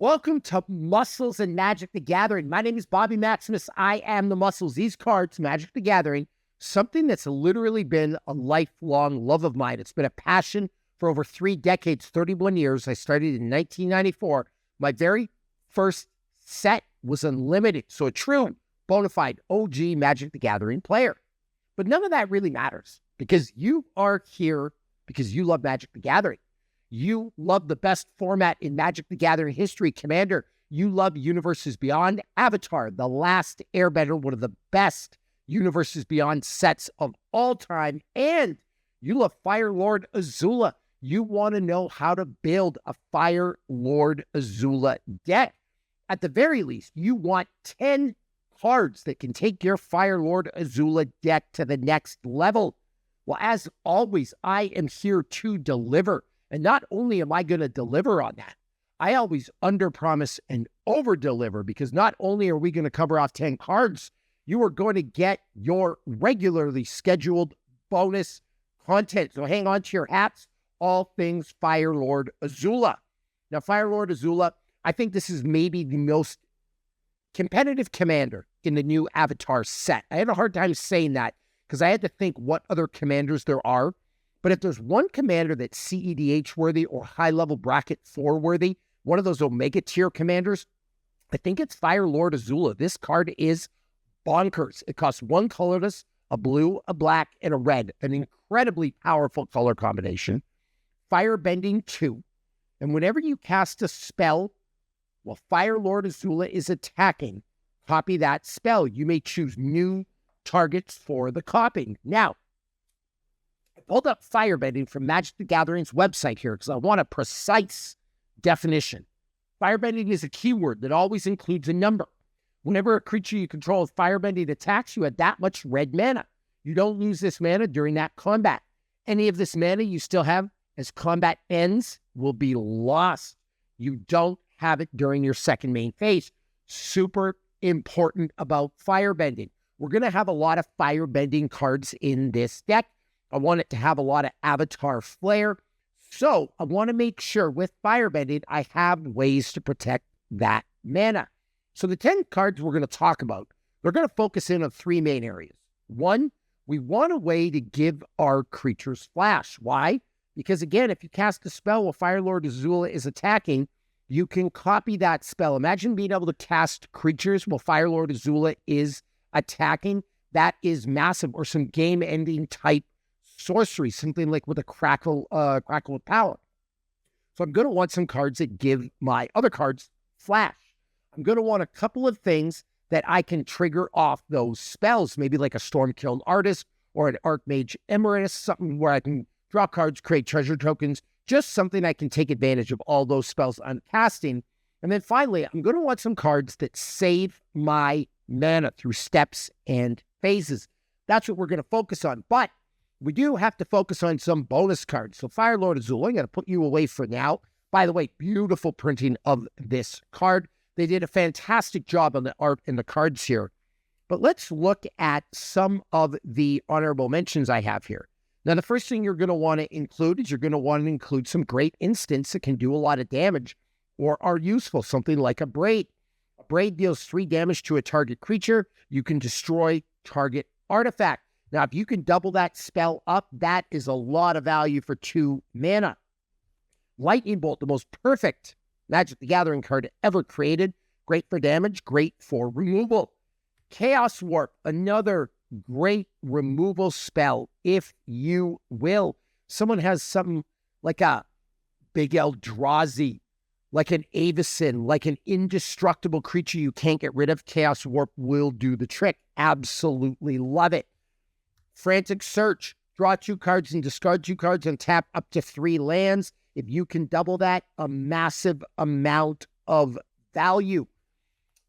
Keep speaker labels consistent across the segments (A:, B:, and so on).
A: Welcome to Muscles and Magic the Gathering. My name is Bobby Maximus. I am the Muscles. These cards, Magic the Gathering, something that's literally been a lifelong love of mine. It's been a passion for over 3 decades, 31 years. I started in 1994. My very first set was unlimited, so a true, bona fide OG Magic the Gathering player. But none of that really matters because you are here because you love Magic the Gathering. You love the best format in Magic the Gathering history, Commander. You love Universes Beyond, Avatar, The Last Airbender, one of the best Universes Beyond sets of all time. And you love Fire Lord Azula. You want to know how to build a Fire Lord Azula deck. At the very least, you want 10 cards that can take your Fire Lord Azula deck to the next level. Well, as always, I am here to deliver. And not only am I going to deliver on that, I always underpromise and overdeliver, because not only are we going to cover off 10 cards, you are going to get your regularly scheduled bonus content. So hang on to your hats, all things Fire Lord Azula. Now, Fire Lord Azula, I think this is maybe the most competitive commander in the new Avatar set. I had a hard time saying that because I had to think what other commanders there are. But if there's one commander that's CEDH worthy or high-level bracket 4 worthy, one of those Omega tier commanders, I think it's Fire Lord Azula. This card is bonkers. It costs 1 colorless, a blue, a black, and a red. An incredibly powerful color combination. Fire bending 2. And whenever you cast a spell while Fire Lord Azula is attacking, copy that spell. You may choose new targets for the copying. Now, I pulled up firebending from Magic the Gathering's website here because I want a precise definition. Firebending is a keyword that always includes a number. Whenever a creature you control with firebending attacks, you add that much red mana. You don't lose this mana during that combat. Any of this mana you still have as combat ends will be lost. You don't have it during your second main phase. Super important about firebending. We're going to have a lot of firebending cards in this deck. I want it to have a lot of Avatar flair. So I want to make sure with firebending, I have ways to protect that mana. So the 10 cards we're going to talk about, they're going to focus in on 3 main areas. 1, we want a way to give our creatures flash. Why? Because again, if you cast a spell while Fire Lord Azula is attacking, you can copy that spell. Imagine being able to cast creatures while Fire Lord Azula is attacking. That is massive. Or some game-ending type sorcery, something like with a crackle of power. So I'm going to want some cards that give my other cards flash. I'm going to want a couple of things that I can trigger off those spells, maybe like a Stormkiln Artist or an Archmage Emeritus, something where I can draw cards, create treasure tokens, just something I can take advantage of all those spells I'm casting. And then finally, I'm going to want some cards that save my mana through steps and phases. That's what we're going to focus on. But we do have to focus on some bonus cards. So Fire Lord Azula, I'm going to put you away for now. By the way, beautiful printing of this card. They did a fantastic job on the art and the cards here. But let's look at some of the honorable mentions I have here. Now, the first thing you're going to want to include is you're going to want to include some great instants that can do a lot of damage or are useful, something like a Braid. A Braid deals 3 damage to a target creature. You can destroy target artifact. Now, if you can double that spell up, that is a lot of value for 2 mana. Lightning Bolt, the most perfect Magic the Gathering card ever created. Great for damage, great for removal. Chaos Warp, another great removal spell, if you will. Someone has something like a Big Eldrazi, like an Avacyn, like an indestructible creature you can't get rid of. Chaos Warp will do the trick. Absolutely love it. Frantic Search, draw 2 cards and discard 2 cards and tap up to 3 lands. If you can double that, a massive amount of value.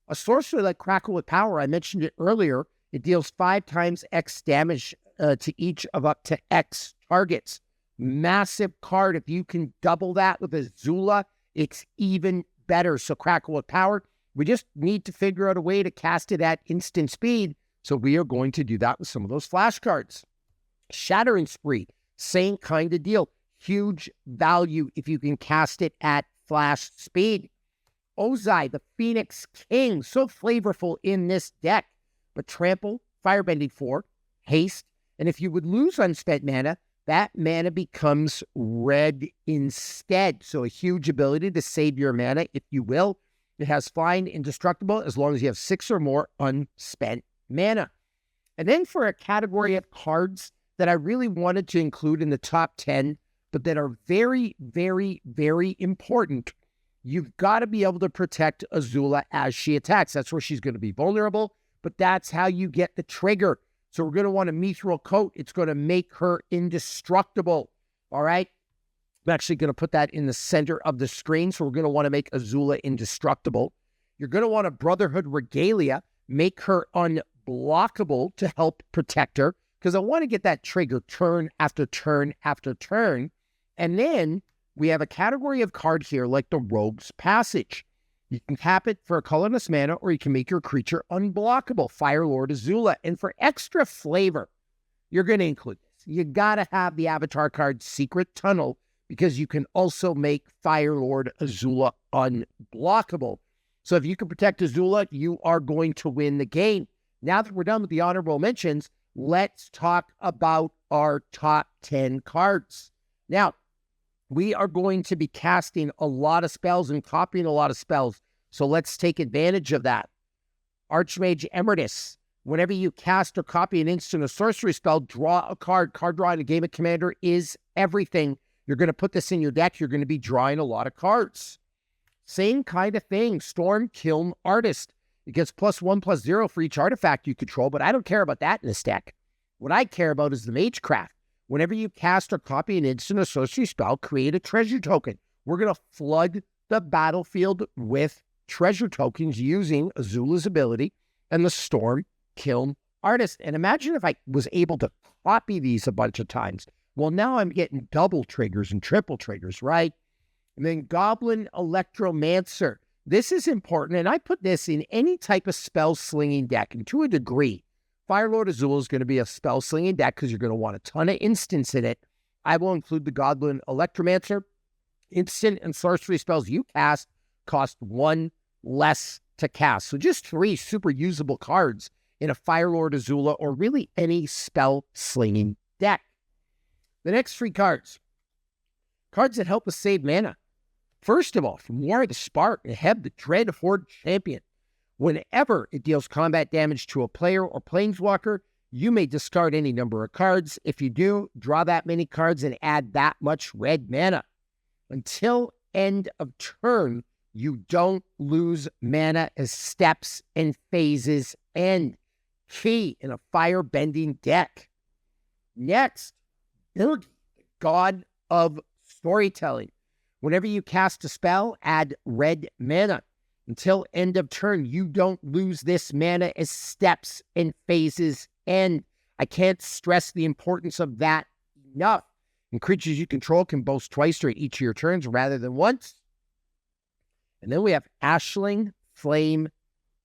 A: A sorcery like Crackle with Power, I mentioned it earlier, it deals 5 times X damage to each of up to X targets. Massive card. If you can double that with Azula, it's even better. So Crackle with Power, we just need to figure out a way to cast it at instant speed. So we are going to do that with some of those flashcards. Shattering Spree, same kind of deal. Huge value if you can cast it at flash speed. Ozai, the Phoenix King, so flavorful in this deck. But trample, firebending 4, haste, and if you would lose unspent mana, that mana becomes red instead. So a huge ability to save your mana, if you will. It has flying, indestructible, as long as you have 6 or more unspent mana. And then for a category of cards that I really wanted to include in the top 10, but that are very, very, very important, you've got to be able to protect Azula as she attacks. That's where she's going to be vulnerable, but that's how you get the trigger. So we're going to want a Mithril Coat. It's going to make her indestructible, all right? I'm actually going to put that in the center of the screen, so we're going to want to make Azula indestructible. You're going to want a Brotherhood Regalia, make her unblockable to help protect her, because I want to get that trigger turn after turn after turn. And then we have a category of card here like the Rogue's Passage. You can tap it for a colorless mana, or you can make your creature unblockable, Fire Lord Azula. And for extra flavor, you're going to include this. You got to have the avatar card Secret Tunnel, because you can also make Fire Lord Azula unblockable. So if you can protect Azula, you are going to win the game. Now that we're done with the honorable mentions, let's talk about our top 10 cards. Now, we are going to be casting a lot of spells and copying a lot of spells, so let's take advantage of that. Archmage Emeritus. Whenever you cast or copy an instant or sorcery spell, draw a card. Card draw in a game of Commander is everything. You're going to put this in your deck. You're going to be drawing a lot of cards. Same kind of thing. Stormkiln Artist. It gets +1/+0 for each artifact you control, but I don't care about that in this deck. What I care about is the Magecraft. Whenever you cast or copy an instant or sorcery spell, create a treasure token. We're going to flood the battlefield with treasure tokens using Azula's ability and the Stormkiln Artist. And imagine if I was able to copy these a bunch of times. Well, now I'm getting double triggers and triple triggers, right? And then Goblin Electromancer. This is important, and I put this in any type of spell-slinging deck, and to a degree. Fire Lord Azula is going to be a spell-slinging deck because you're going to want a ton of instants in it. I will include the Goblin Electromancer. Instant and sorcery spells you cast cost 1 less to cast. So just 3 super usable cards in a Fire Lord Azula or really any spell-slinging deck. The next 3 cards. Cards that help us save mana. First of all, from War of the Spark, Heb the Dread Horde Champion. Whenever it deals combat damage to a player or planeswalker, you may discard any number of cards. If you do, draw that many cards and add that much red mana. Until end of turn, you don't lose mana as steps and phases end. Key in a fire-bending deck. Next, Bilgi, the God of Storytelling. Whenever you cast a spell, add red mana. Until end of turn, you don't lose this mana as steps and phases end. I can't stress the importance of that enough. And creatures you control can boast twice during each of your turns rather than once. And then we have Ashling Flame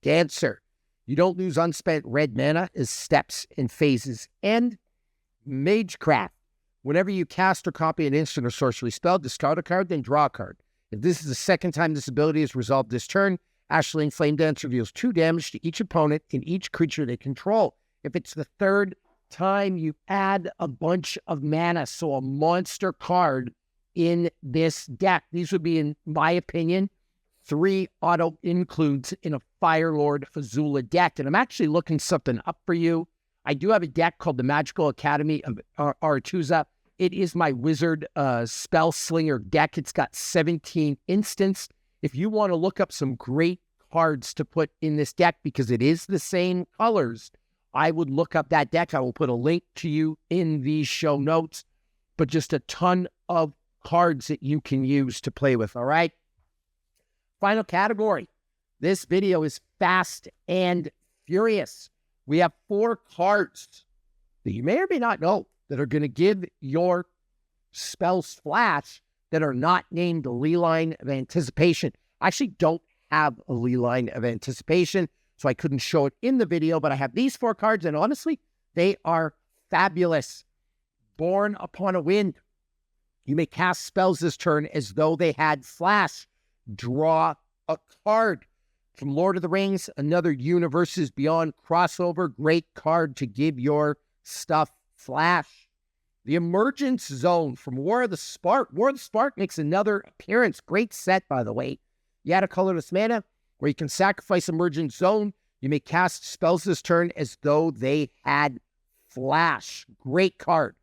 A: Dancer. You don't lose unspent red mana as steps and phases end. Magecraft. Whenever you cast or copy an instant or sorcery spell, discard a card, then draw a card. If this is the second time this ability is resolved this turn, Ashling Flame Dancer deals 2 damage to each opponent and each creature they control. If it's the third time, you add a bunch of mana, so a monster card in this deck. These would be, in my opinion, 3 auto includes in a Fire Lord Azula deck. And I'm actually looking something up for you. I do have a deck called the Magical Academy of Aretuza. It is my wizard spell slinger deck. It's got 17 instants. If you want to look up some great cards to put in this deck, because it is the same colors, I would look up that deck. I will put a link to you in the show notes, but just a ton of cards that you can use to play with, all right? Final category. This video is Fast and Furious. We have 4 cards that you may or may not know that are going to give your spells flash that are not named the Line of Anticipation. I actually don't have a Line of Anticipation, so I couldn't show it in the video, but I have these 4 cards, and honestly, they are fabulous. Born Upon a Wind. You may cast spells this turn as though they had flash. Draw a card from Lord of the Rings, another Universes Beyond crossover. Great card to give your stuff flash. The Emergence Zone from War of the Spark. War of the Spark makes another appearance. Great set, by the way. You add a colorless mana where you can sacrifice Emergence Zone. You may cast spells this turn as though they had flash. Great card.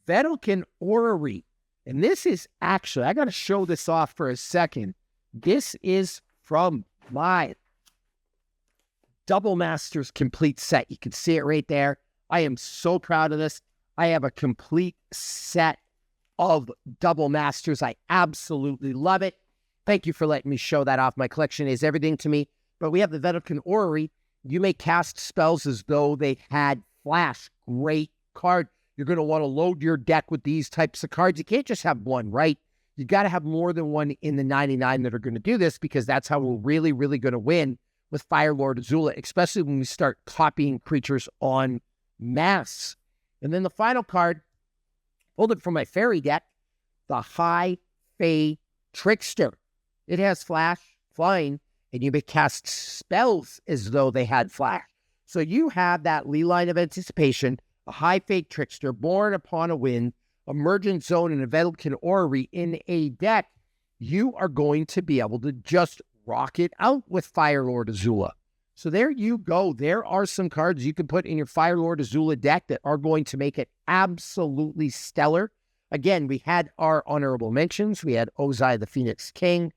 A: Vedalken Orrery. And this is actually, I got to show this off for a second. This is from my Double Masters complete set. You can see it right there. I am so proud of this. I have a complete set of Double Masters. I absolutely love it. Thank you for letting me show that off. My collection is everything to me. But we have the Vedalken Orrery. You may cast spells as though they had flash. Great card. You're going to want to load your deck with these types of cards. You can't just have one, right? You got to have more than one in the 99 that are going to do this, because that's how we're really, really going to win with Fire Lord Azula, especially when we start copying creatures on mass. And then the final card, pulled it from my fairy deck, the High Fae Trickster. It has flash, flying, and you may cast spells as though they had flash. So you have that Lee Line of Anticipation, a High Fae Trickster, Born Upon a Wind, Emergent Zone, and a Vedalken Orrery in a deck. You are going to be able to just rock it out with Fire Lord Azula. So there you go. There are some cards you can put in your Fire Lord Azula deck that are going to make it absolutely stellar. Again, we had our honorable mentions. We had Ozai the Phoenix King,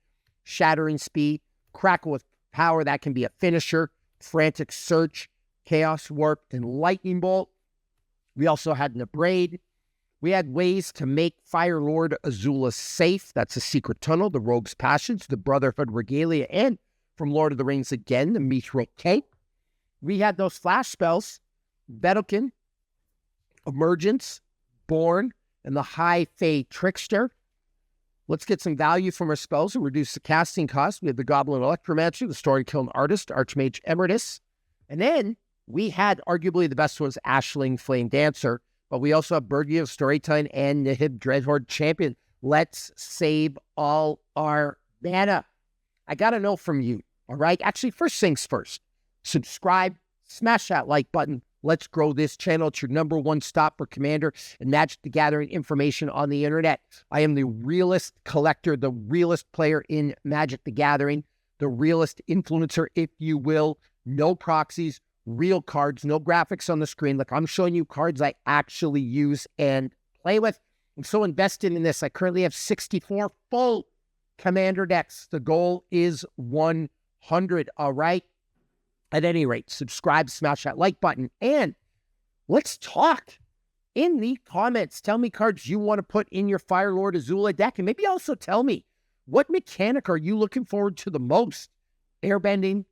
A: Shattering Speed, Crackle with Power. That can be a finisher, Frantic Search, Chaos Warp, and Lightning Bolt. We also had Nabraid. We had ways to make Fire Lord Azula safe. That's a Secret Tunnel, the Rogue's Passions, the Brotherhood Regalia, and from Lord of the Rings again, the Mithril Cape. We had those flash spells, Vedalken, Emergence, Born, and the High Fae Trickster. Let's get some value from our spells and reduce the casting cost. We have the Goblin Electromancer, the Story Kiln Artist, Archmage Emeritus. And then we had arguably the best ones, Ashling Flame Dancer, but we also have Birgi of Storytime and Nihib Dreadhorde Champion. Let's save all our mana. I got to know from you, all right? Actually, first things first, subscribe, smash that like button. Let's grow this channel. It's your #1 stop for Commander and Magic the Gathering information on the internet. I am the realest collector, the realest player in Magic the Gathering, the realest influencer, if you will. No proxies, real cards, no graphics on the screen. Like, I'm showing you cards I actually use and play with. I'm so invested in this. I currently have 64 full Commander decks. The goal is 100, all right? At any rate, subscribe, smash that like button, and let's talk in the comments. Tell me cards you want to put in your Fire Lord Azula deck, and maybe also tell me, what mechanic are you looking forward to the most? Airbending,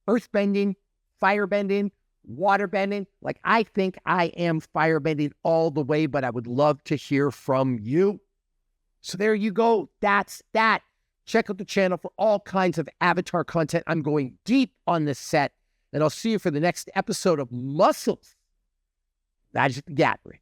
A: earthbending, firebending, waterbending? Like, I think I am firebending all the way, but I would love to hear from you. So there you go. That's that. Check out the channel for all kinds of Avatar content. I'm going deep on this set, and I'll see you for the next episode of Muscles Magic the Gathering.